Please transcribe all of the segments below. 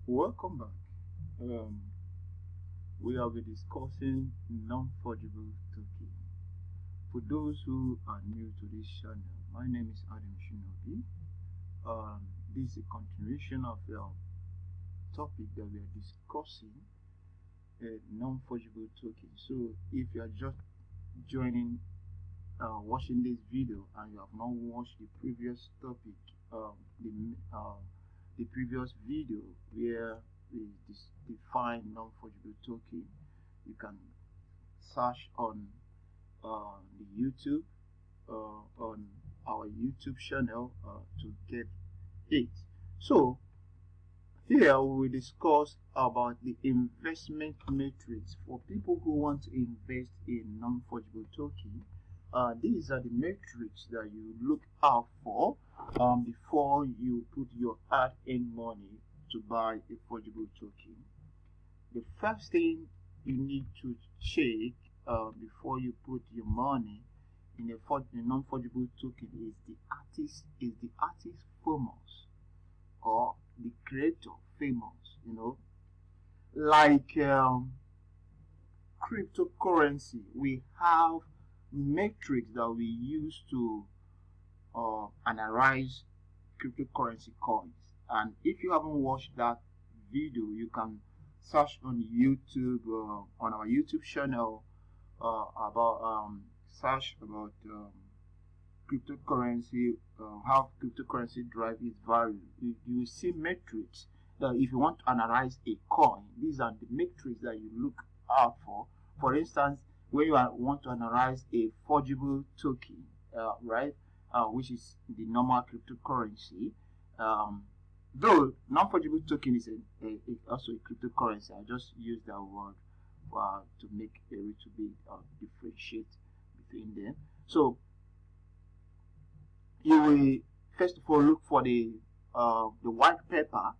Welcome back. Um, we will be discussing non-fungible token. For those who are new to this channel, my name is Adam Shinobi. This is a continuation of our topic that we are discussing, non-fungible token. So, if you are just joining, watching this video, and you have not watched the previous topic, the previous video where we define non-fungible token, you can search on the YouTube on our YouTube channel to get it. So here we will discuss about the investment matrix for people who want to invest in non-fungible token. These are the metrics that you look out for before you put your hard-earned money to buy a fungible token. The first thing you need to check before you put your money in a non-fungible token is the artist famous or the creator famous, like cryptocurrency. We have metrics that we use to analyze cryptocurrency coins, and if you haven't watched that video, you can search on YouTube, on our YouTube channel, about search about cryptocurrency, how cryptocurrency drive its value. You will see metrics that if you want to analyze a coin, these are the metrics that you look out for. For instance, when you want to analyze a fungible token, right, which is the normal cryptocurrency. Though non-fungible token is also a cryptocurrency, I just use that word to make a little bit differentiate between them. So you will first of all look for the white paper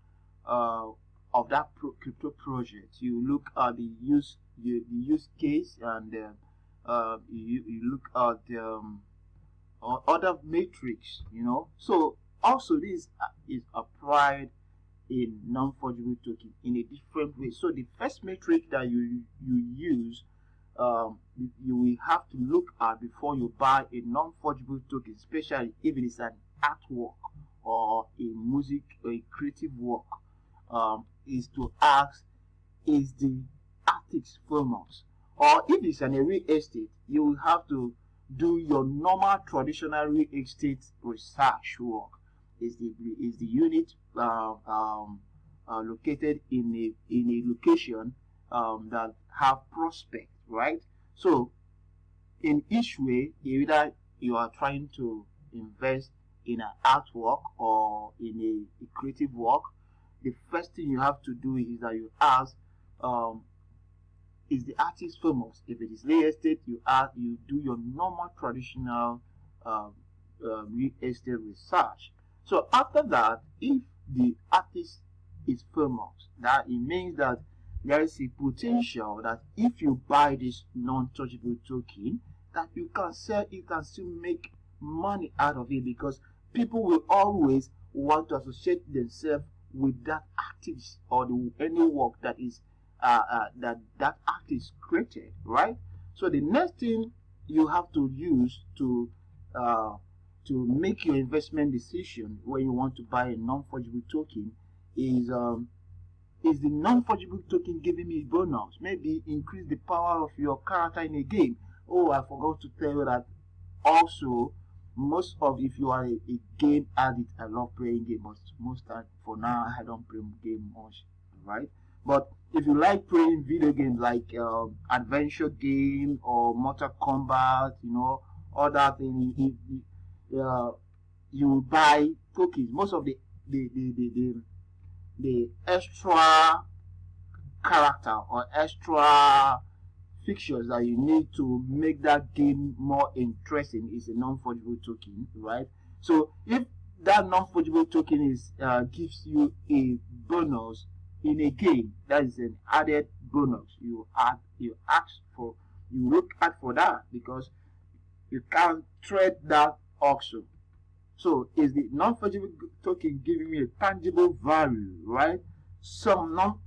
of that crypto project. You look at the use case, and you look at the other matrix. So also this is applied in non-fungible token in a different way. So the first metric that you use, you will have to look at before you buy a non-fungible token, especially if it is an artwork or a music or a creative work, is to ask, is the artist famous? Or if it's an real estate, you will have to do your normal traditional real estate research work. Is the unit located in a location that have prospect, right? So in each way, either you are trying to invest in an artwork or in a creative work, the first thing you have to do is that you ask, is the artist famous? If it is real estate, you do your normal traditional real estate research. So after that, if the artist is famous, that it means that there is a potential that if you buy this non-touchable token, that you can sell, you can still make money out of it, because people will always want to associate themselves with that artist or any work that is that artist created, right? So the next thing you have to use to make your investment decision when you want to buy a non-fungible token is the non-fungible token giving me a bonus? Maybe increase the power of your character in a game. Oh, I forgot to tell you that also, if you are a game addict, I love playing games, but most time for now I don't play game much, right? But if you like playing video games like adventure game or Mortal Kombat, other things, you buy tokens. Most of the extra character or extra fixtures that you need to make that game more interesting is a non-fungible token, right? So if that non-fungible token gives you a bonus in a game, that is an added bonus. You look at for that, because you can't trade that also. So is the non-fungible token giving me a tangible value, right? some non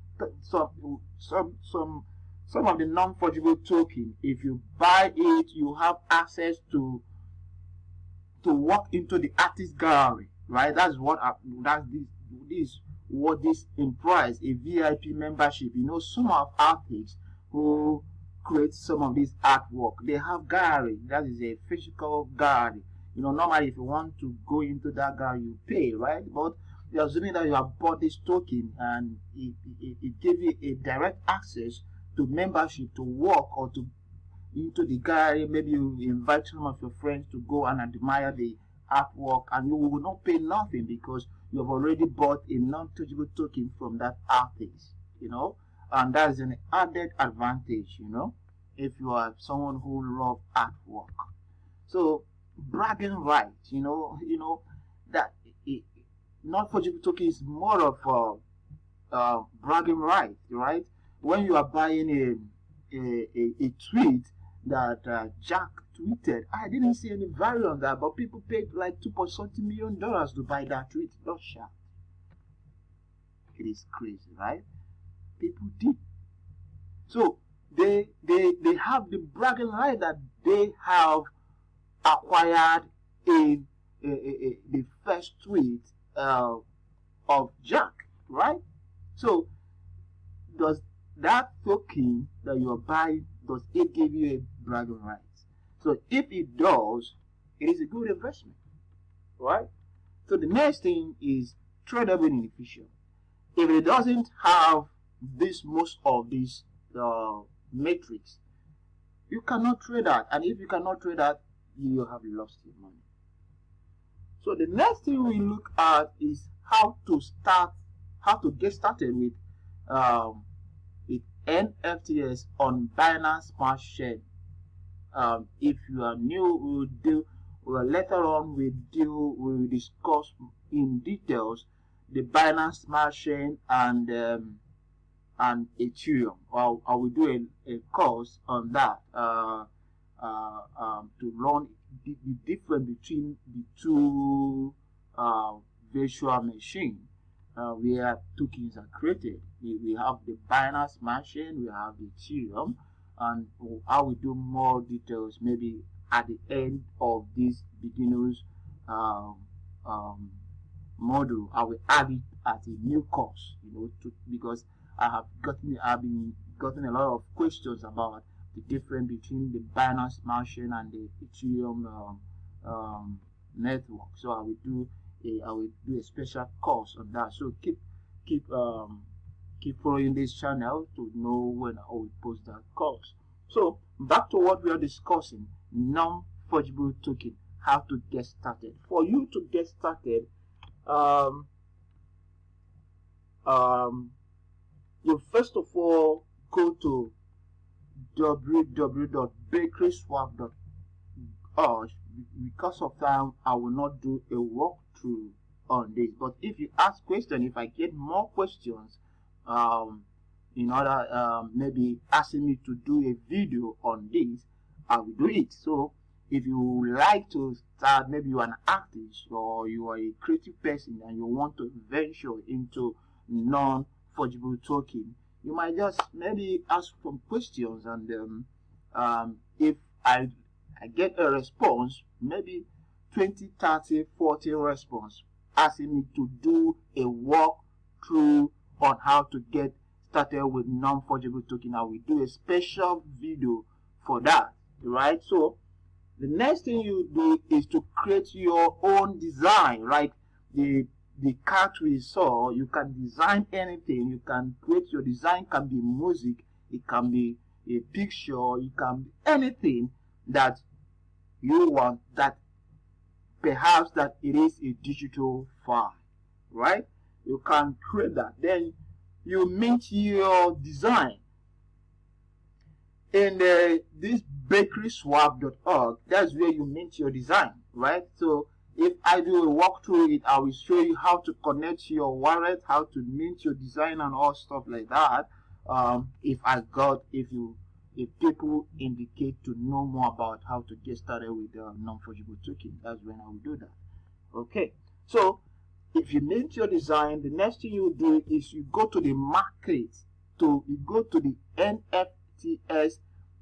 some of the non-fungible token. If you buy it, you have access to walk into the artist gallery, right? That's what this what this implies, a VIP membership. You know, some of artists who create some of this artwork, they have gallery. That is a physical gallery. You know, normally if you want to go into that gallery, you pay, right? But you're assuming that you have bought this token, and it gives you a direct access to membership, to walk or to into the gallery. Maybe you invite some of your friends to go and admire the artwork, and you will not pay nothing because you have already bought a non-tangible token from that artist, you know. And that is an added advantage, you know, if you are someone who loves artwork. So bragging rights, you know that non-fungible token is more of bragging rights, right? When you are buying a tweet that Jack tweeted, I didn't see any value on that, but people paid like $2.something million to buy that tweet. Not sure. It is crazy, right? People did. So they have the bragging right that they have acquired in the first tweet of Jack, right? So does that token that you are buying, does it give you a bragging right? So if it does, it is a good investment, right? So the next thing is tradable beneficial. If it doesn't have most of these metrics, you cannot trade that, and if you cannot trade that, you have lost your money. So the next thing we look at is how to get started with NFTs on Binance Smart Chain. If you are new, later on we will discuss in details the Binance Smart Chain and Ethereum. I will do a course on that to learn the difference between the two virtual machines where tokens are created. We have the Binance Smart Chain, we have the Ethereum, and I will do more details maybe at the end of this beginners module. I will add it at a new course, you know, because I've been gotten a lot of questions about the difference between the Binance Smart Chain and the Ethereum network. So I will do a special course on that. So keep following this channel to know when I will post that course. So back to what we are discussing, non-fungible token, how to get started. For you to get started, you first of all go to www.bakeryswap.org. Because of time, I will not do a walkthrough on this. But if you ask questions, if I get more questions, in order maybe asking me to do a video on this, I will do it. So if you like to start, maybe you are an artist or you are a creative person and you want to venture into non-fungible token, you might just maybe ask some questions, and if I get a response, maybe 20, 30, 40 response asking me to do a walkthrough on how to get started with non-fungible token, I will do a special video for that, right? So the next thing you do is to create your own design, right? The card we saw, you can design anything. You can create your design, can be music, it can be a picture, it can be anything that you want, that perhaps that it is a digital file, right? You can create that. Then you mint your design in this bakeryswap.org. That's where you mint your design, right? So if I do a walkthrough it, I will show you how to connect your wallet, how to mint your design and all stuff like that. If people indicate to know more about how to get started with non-fungible token, that's when I will do that. Okay, so if you mint your design, the next thing you do is you go to the market, you go to the NFTs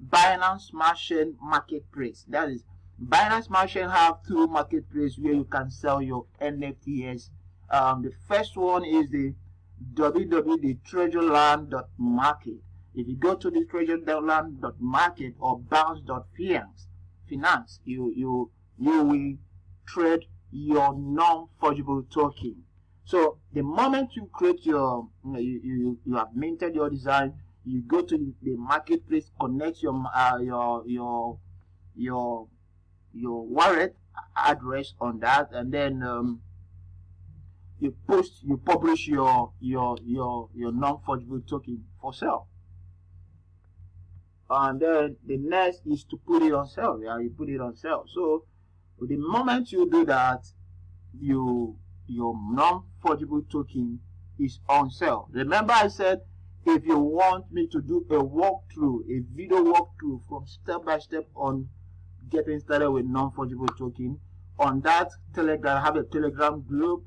Binance Smart Chain marketplace. That is, Binance Smart Chain have two marketplaces where you can sell your NFTs. The first one is the www.treasureland.market. If you go to the treasureland.market or bounce.finance, you will trade your non-fungible token. So the moment you create your, you have minted your design, you go to the marketplace, connect your wallet address on that, and then you publish your non-fungible token for sale. And then the next is to put it on sale. Yeah, you put it on sale. So the moment you do that, your non-fungible token is on sale. Remember I said, if you want me to do a walkthrough, a video walkthrough from step by step on getting started with non-fungible token, on that Telegram, I have a Telegram group.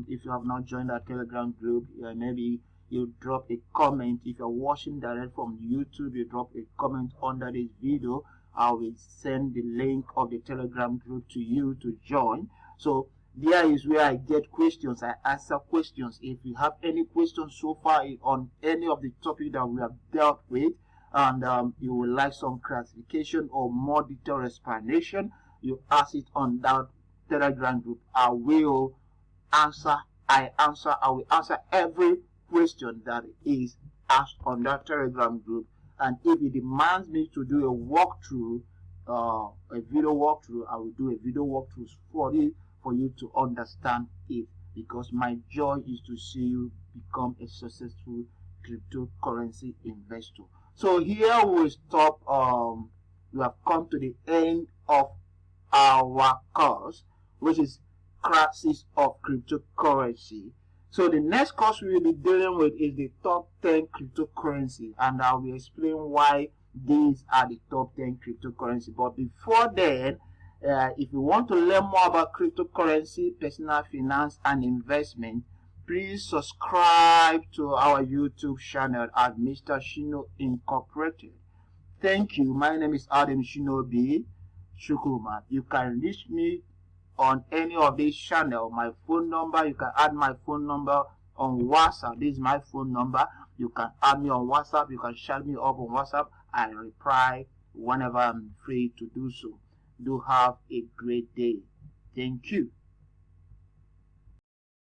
If you have not joined that Telegram group, maybe you drop a comment. If you're watching direct from YouTube, you drop a comment under this video. I will send the link of the Telegram group to you to join. So there is where I get questions. I answer questions. If you have any questions so far on any of the topics that we have dealt with, and you would like some clarification or more detailed explanation, you ask it on that Telegram group. I will answer every question that is asked on that Telegram group. And if it demands me to do a walkthrough, a video walkthrough, I will do a video walkthrough for you to understand it, because my joy is to see you become a successful cryptocurrency investor. So here we stop. We have come to the end of our course, which is Crisis of Cryptocurrency. So the next course we will be dealing with is the top 10 cryptocurrency, and I will explain why these are the top 10 cryptocurrency. But before then, if you want to learn more about cryptocurrency, personal finance, and investment, please subscribe to our YouTube channel at Mr. Shino Incorporated. Thank you. My name is Adam Shinobi Chukwuma. You can reach me on any of these channels. My phone number, you can add my phone number on WhatsApp. This is my phone number. You can add me on WhatsApp. You can shout me up on WhatsApp. I reply whenever I'm free to do so. Do have a great day. Thank you.